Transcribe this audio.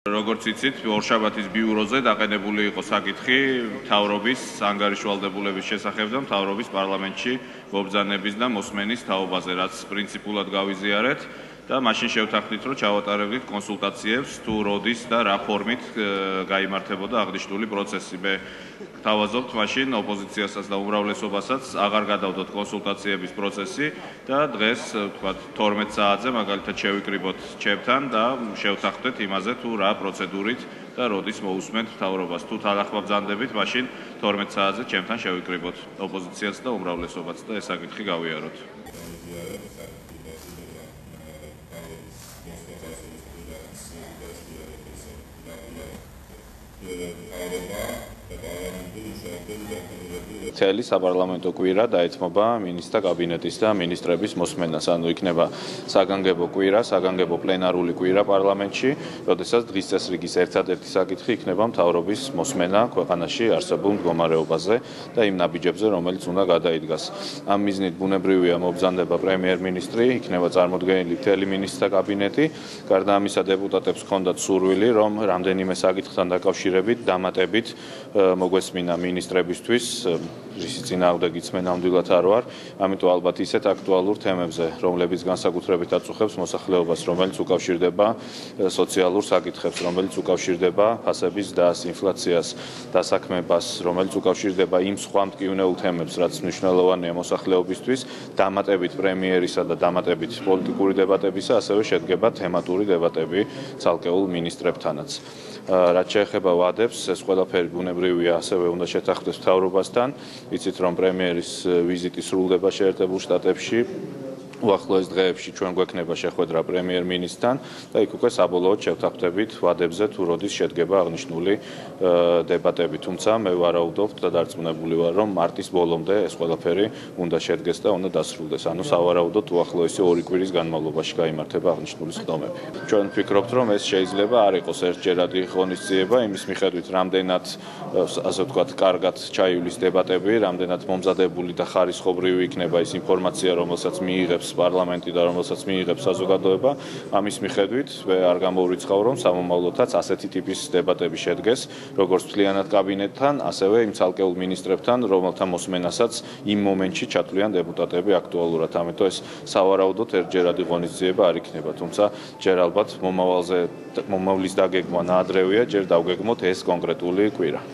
როგორც იცით, ორშაბათის ბიუროზე დაყენებული იყო საკითხი მთავრობის ანგარიშვალდებულების შესახებ და მთავრობის პარლამენტში მობრძანების და მოსმენის თაობაზე, რაც პრინციპულად გავიზიარეთ და მაშინ შევთანხმდით, რომ ჩავატარებდით კონსულტაციებს თუ როდის და რა ფორმით გაიმართებოდა აღნიშნული პროცესი. მე გთავაზობთ მაშინ ოპოზიციასაც და უმრავლესობასაც აღარ გადავდოთ კონსულტაციების პროცესი და დღეს ვთქვათ 12 საათზე მაგალითად შევიკრიბოთ ჩემთან და შევთანხმდეთ იმაზე თუ რა პროცედურით და როდის მოусმენთ მთავრობას. თუ თანახმა ბრძანდებით, მაშინ 12 საათზე ჩემთან შევიკრიბოთ ოპოზიციაც და უმრავლესობაც და ეს საკითხი გავიაროთ. მთელი საპარლამენტო კვირა დაეთმობა მინისტრთა კაბინეტის და მინისტრების მოსმენას, ანუ იქნება საგანგებო კვირა, საგანგებო პლენარული კვირა პარლამენტში, როდესაც დღის წესრიგის ერთადერთი საკითხი იქნება მთავრობის მოსმენა ქვეყანაში არსებულ მდგომარეობაზე და იმ ნაბიჯებზე, რომელიც უნდა გადაიდგას. ამ მიზნით ბუნებრივია მობრძანდება პრემიერ-მინისტრი, იქნება წარმოდგენილი მთელი მინისტრთა კაბინეტი. გარდა ამისა, დეპუტატებს ჰქონდათ სურვილი, რომ რამდენიმე საკითხთან დაკავშირებით დამატებით მოგვესმინა მინისტრებისთვის, რისი წინააღმდეგიც მე ნამდვილად არ ვარ, ამიტომ ალბათ ისეთ აქტუალურ თემებზე, რომლებიც განსაკუთრებით აწუხებს მოსახლეობას, რომელიც უკავშირდება სოციალურ საკითხებს, რომელიც უკავშირდება ფასების დას, ინფლაციას, დასაქმებას, რომელიც უკავშირდება იმ სხვა მტკივნეულ თემებს, რაც მნიშვნელოვანია მოსახლეობისთვის, დამატებით პრემიერისა და დამატებით პოლიტიკური დებატებისა, ასევე შედგება თემატური დებატები ცალკეულ მინისტრებთანაც. რაც შეეხება ვადებს, ეს ყველაფერი ბუნებრივია ასევე უნდა შეთანხმდეს მთავრობასთან. იცით, რომ პრემიერის ვიზიტი სრულდება შეერთებულ შტატებში. უახლოეს დღეებში ჩვენ გვექნება შეხვედრა პრემიერ-მინისტრთან და იქ უკვე საბოლოოდ შევთანხმდებით ვადებზე თუ როდის შედგება აღნიშნული დებატები. თუმცა მე ვარაუდობთ და დარწმუნებული ვარ, რომ მარტის ბოლომდე ეს ყველაფერი უნდა შედგეს და უნდა დასრულდეს. ანუ სავარაუდოდ უახლოესი 2 კვირის განმავლობაში გაიმართება აღნიშნული სხდომები. ჩვენ ვფიქრობთ, რომ ეს შეიძლება არ იყოს ერთჯერადი ღონისძიება, იმის მიხედვით, რამდენად ასე ვთქვათ, კარგად ჩაივლის დებატები, რამდენად მომზადებული და ხარისხობრივი იქნება ის ინფორმაცია, რომელსაც მიიღებს პარლამენტი და რომელსაც მიიღებს საზოგადოება. ამის მიხედვით მე არ გამოვრიცხავ, რომ სამომავლოდაც ასეთი ტიპის დებატები შედგეს, როგორც მთლიანად კაბინეტთან, ასევე იმ ცალკეულ მინისტრებთან, რომელთა მოსმენასაც იმ მომენტში ჩათვლიან დეპუტატები აქტუალურად. ამიტომ ეს სავარაუდოდ ერთჯერადი ღონისძიება არ იქნება, თუმცა ჯერ ალბათ მომავლის დაგეგმვა ნაადრევია, ჯერ დავგეგმოთ ეს კონკრეტული კვირა.